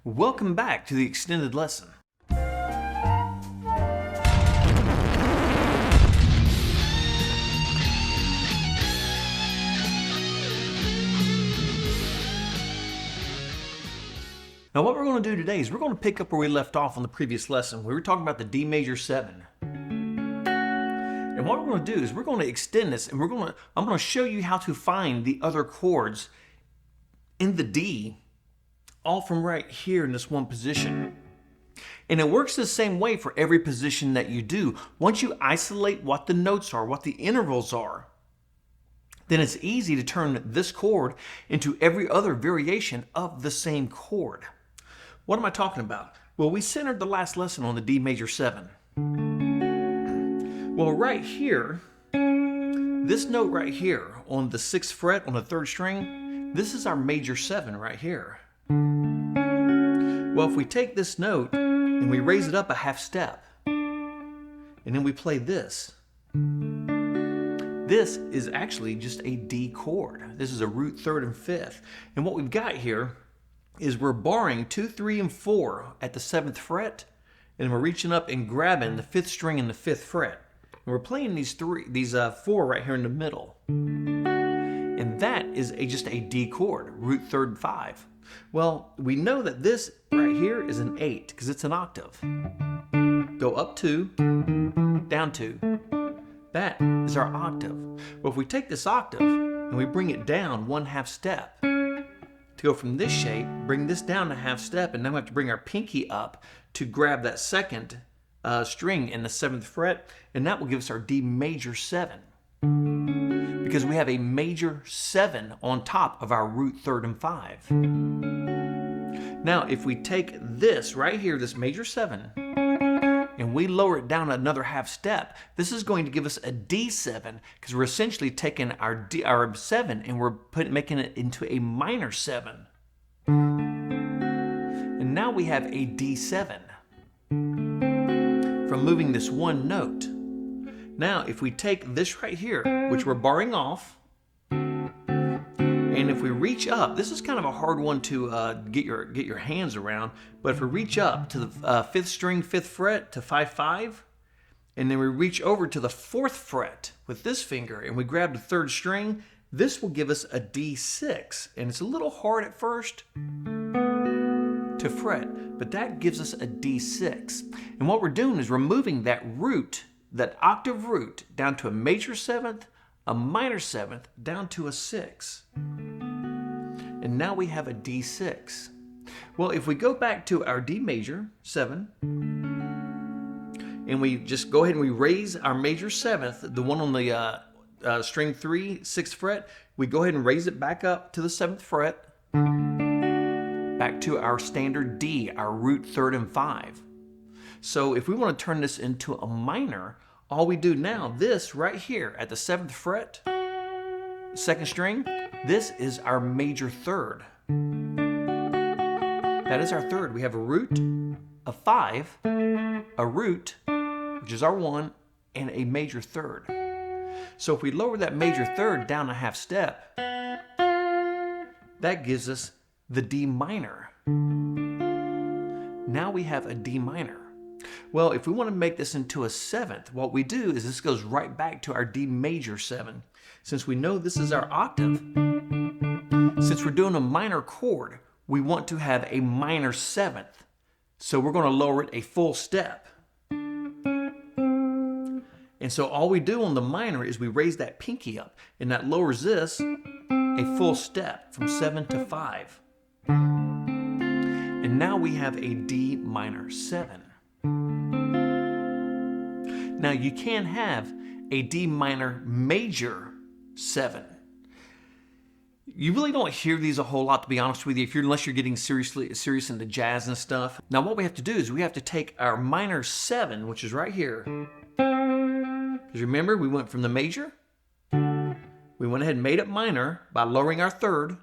Welcome back to the extended lesson. Now what we're going to do today is we're going to pick up where we left off on the previous lesson. We were talking about the D major 7. And what we're going to do is we're going to extend this, and I'm going to show you how to find the other chords in the D, all from right here in this one position. And it works the same way for every position that you do. Once you isolate what the notes are, what the intervals are, then it's easy to turn this chord into every other variation of the same chord. What am I talking about? Well, we centered the last lesson on the D major 7. Well, right here, this note right here on the 6th fret on the 3rd string, this is our major 7 right here. Well, if we take this note and we raise it up a half step, and then we play this, this is actually just a D chord. This is a root 3rd and 5th. And what we've got here is we're barring 2, 3, and 4 at the 7th fret, and we're reaching up and grabbing the 5th string in the 5th fret. And we're playing these 4 right here in the middle. And that is just a D chord, root 3rd and 5. Well, we know that this right here is an 8 because it's an octave. Go up 2, down 2. That is our octave. Well, if we take this octave and we bring it down 1/2 step, to go from this shape, bring this down a half step, and then we have to bring our pinky up to grab that 2nd string in the 7th fret, and that will give us our D major 7. Because we have a major 7 on top of our root 3rd and 5. Now, if we take this right here, this major 7, and we lower it down another half step, this is going to give us a D7, because we're essentially taking our 7 and we're making it into a minor 7. And now we have a D7 from moving this one note. Now, if we take this right here, which we're barring off, and if we reach up, this is kind of a hard one to get your hands around, but if we reach up to the 5th string, 5th fret to 5, 5, and then we reach over to the 4th fret with this finger, and we grab the 3rd string, this will give us a D6, and it's a little hard at first to fret, but that gives us a D6. And what we're doing is we're moving that root, that octave root, down to a major 7th, a minor 7th, down to a 6. And now we have a D6. Well, if we go back to our D major 7, and we just go ahead and we raise our major 7th, the one on the string 3, 6th fret, we go ahead and raise it back up to the 7th fret, back to our standard D, our root 3rd and 5. So if we want to turn this into a minor, all we do now, this right here at the 7th fret, 2nd string, this is our major 3rd. That is our 3rd. We have a root, a 5, a root, which is our 1, and a major 3rd. So if we lower that major 3rd down a half step, that gives us the D minor. Now we have a D minor. Well, if we want to make this into a 7th, what we do is this goes right back to our D major 7. Since we know this is our octave, since we're doing a minor chord, we want to have a minor 7th. So we're going to lower it a full step. And so all we do on the minor is we raise that pinky up, and that lowers this a full step from 7 to 5. And now we have a D minor 7. Now you can have a D minor major 7. You really don't hear these a whole lot, to be honest with you, unless you're getting serious into jazz and stuff. Now what we have to do is we have to take our minor 7, which is right here. Because remember, we went from the major, we went ahead and made it minor by lowering our 3rd,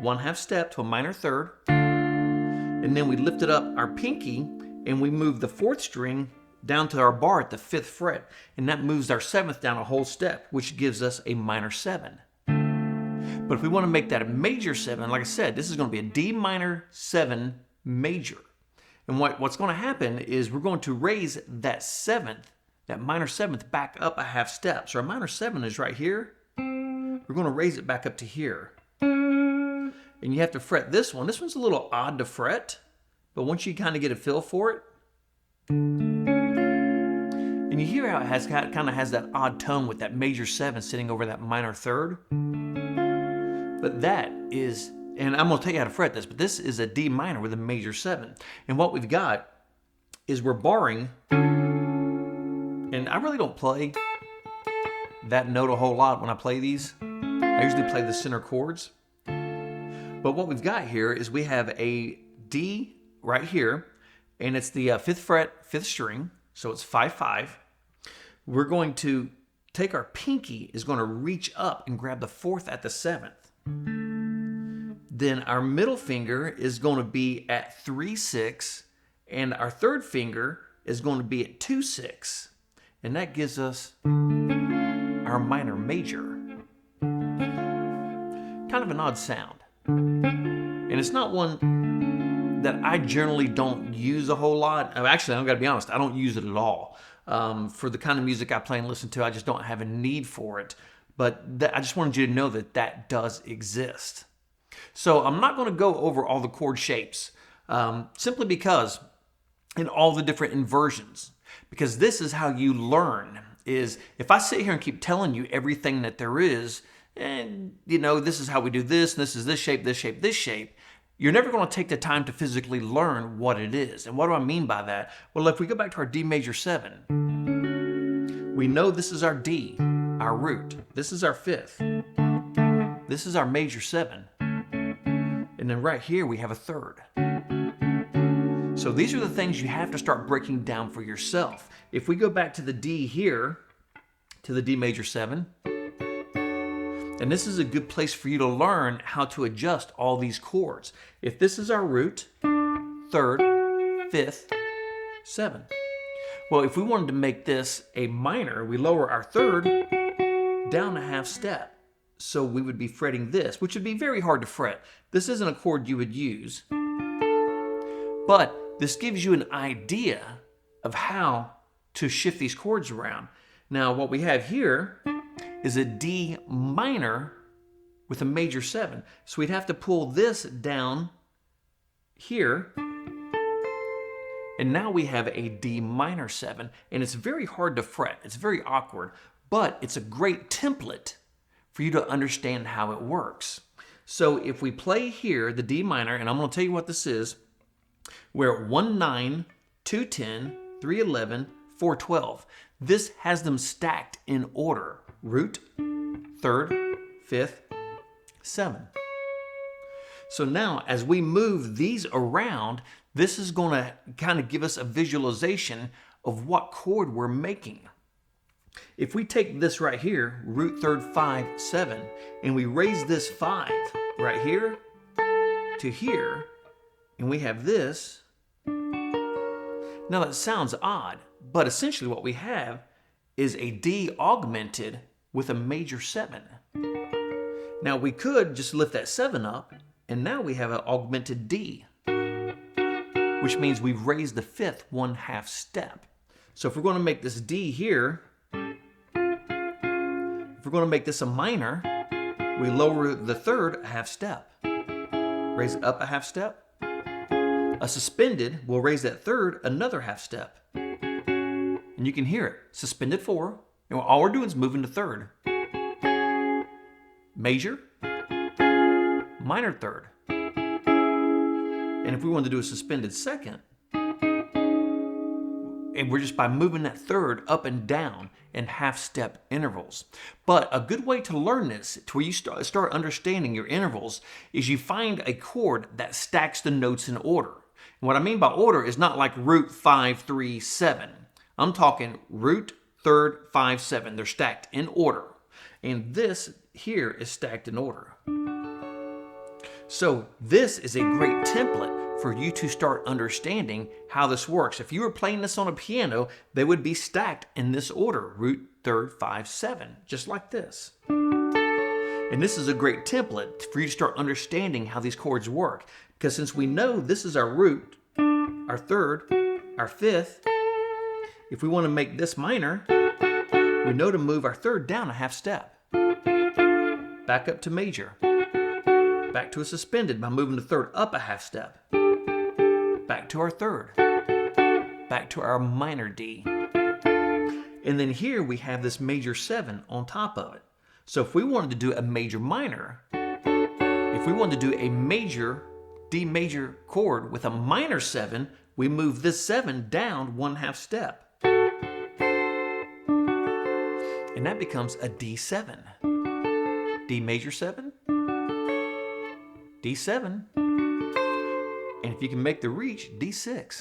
1/2 step to a minor 3rd, and then we lifted up our pinky and we moved the 4th string down to our bar at the 5th fret, and that moves our 7th down a whole step, which gives us a minor 7. But if we want to make that a major 7, like I said, this is going to be a D minor 7 major. And what's going to happen is we're going to raise that 7th, that minor 7th, back up a half step. So our minor 7 is right here. We're going to raise it back up to here. And you have to fret this one. This one's a little odd to fret, but once you kind of get a feel for it, and you hear how it kind of has that odd tone with that major 7 sitting over that minor 3rd. But that is, and I'm going to tell you how to fret this, but this is a D minor with a major 7. And what we've got is we're barring, and I really don't play that note a whole lot when I play these. I usually play the center chords. But what we've got here is we have a D right here, and it's the 5th fret, 5th string, so it's 5-5. We're going to take our pinky, is going to reach up and grab the 4th at the 7th. Then our middle finger is going to be at 3-6, and our 3rd finger is going to be at 2-6. And that gives us our minor major. Kind of an odd sound. And it's not one that I generally don't use a whole lot. Actually, I've got to be honest, I don't use it at all. For the kind of music I play and listen to, I just don't have a need for it. But I just wanted you to know that that does exist. So I'm not going to go over all the chord shapes, simply because in all the different inversions, because this is how you learn. Is if I sit here and keep telling you everything that there is, and you know, this is how we do this, and this is this shape, this shape, this shape, you're never going to take the time to physically learn what it is. And what do I mean by that? Well, if we go back to our D major 7, we know this is our D, our root. This is our 5th. This is our major 7. And then right here we have a 3rd. So these are the things you have to start breaking down for yourself. If we go back to the D here, to the D major 7, and this is a good place for you to learn how to adjust all these chords. If this is our root, 3rd, 5th, 7. Well, if we wanted to make this a minor, we lower our 3rd down a half step. So we would be fretting this, which would be very hard to fret. This isn't a chord you would use, but this gives you an idea of how to shift these chords around. Now, what we have here is a D minor with a major 7. So we'd have to pull this down here, and now we have a D minor 7, and it's very hard to fret. It's very awkward, but it's a great template for you to understand how it works. So if we play here, the D minor, and I'm going to tell you what this is, we're at 1-9, 2-10, 3-11, 4-12. This has them stacked in order. Root, 3rd, 5th, 7. So now as we move these around, this is going to kind of give us a visualization of what chord we're making. If we take this right here, root 3rd, 5, 7, and we raise this 5 right here to here, and we have this. Now that sounds odd, but essentially what we have is a D augmented with a major 7. Now we could just lift that 7 up, and now we have an augmented D, which means we've raised the 5th 1/2 step. So if we're going to make this D here, if we're going to make this a minor, we lower the 3rd a half step, raise it up a half step. A suspended, we'll raise that 3rd another half step. And you can hear it. Suspended 4, and all we're doing is moving to 3rd. Major, minor 3rd. And if we wanted to do a suspended 2nd, and we're just by moving that 3rd up and down in half step intervals. But a good way to learn this, to where you start understanding your intervals, is you find a chord that stacks the notes in order. And what I mean by order is not like root 5, 3, 7. I'm talking root, 3rd, 5, 7. They're stacked in order. And this here is stacked in order. So this is a great template for you to start understanding how this works. If you were playing this on a piano, they would be stacked in this order, root, 3rd, 5, 7, just like this. And this is a great template for you to start understanding how these chords work. Because since we know this is our root, our third, our fifth, if we want to make this minor, we know to move our third down a half step. Back up to major. Back to a suspended by moving the third up a half step. Back to our third. Back to our minor D. And then here we have this major 7 on top of it. So if we wanted to do a major minor, if we wanted to do a major D major chord with a minor 7, we move this 7 down 1/2 step. And that becomes a D7. D major 7, D7, and if you can make the reach, D6.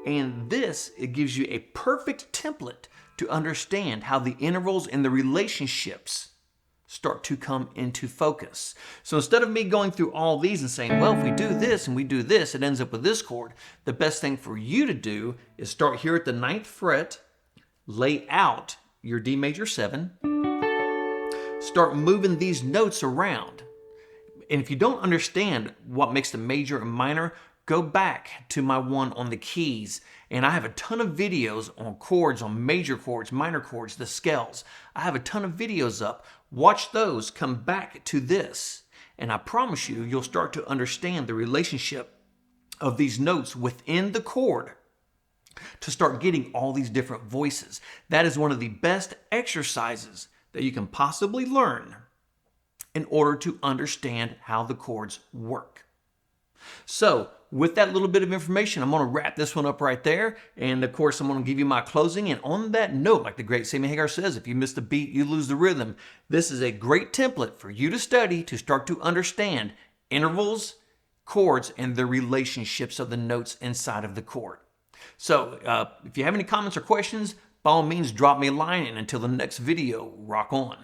And this, it gives you a perfect template to understand how the intervals and the relationships start to come into focus. So instead of me going through all these and saying, well, if we do this and we do this, it ends up with this chord, the best thing for you to do is start here at the 9th fret, lay out your D major 7, start moving these notes around. And if you don't understand what makes the major and minor, go back to my one on the keys. And I have a ton of videos on chords, on major chords, minor chords, the scales. I have a ton of videos up. Watch those, come back to this. And I promise you, you'll start to understand the relationship of these notes within the chord to start getting all these different voices. That is one of the best exercises that you can possibly learn in order to understand how the chords work. So with that little bit of information, I'm going to wrap this one up right there. And of course, I'm going to give you my closing. And on that note, like the great Sammy Hagar says, if you miss the beat, you lose the rhythm. This is a great template for you to study to start to understand intervals, chords, and the relationships of the notes inside of the chord. So if you have any comments or questions, by all means, drop me a line. And until the next video, rock on.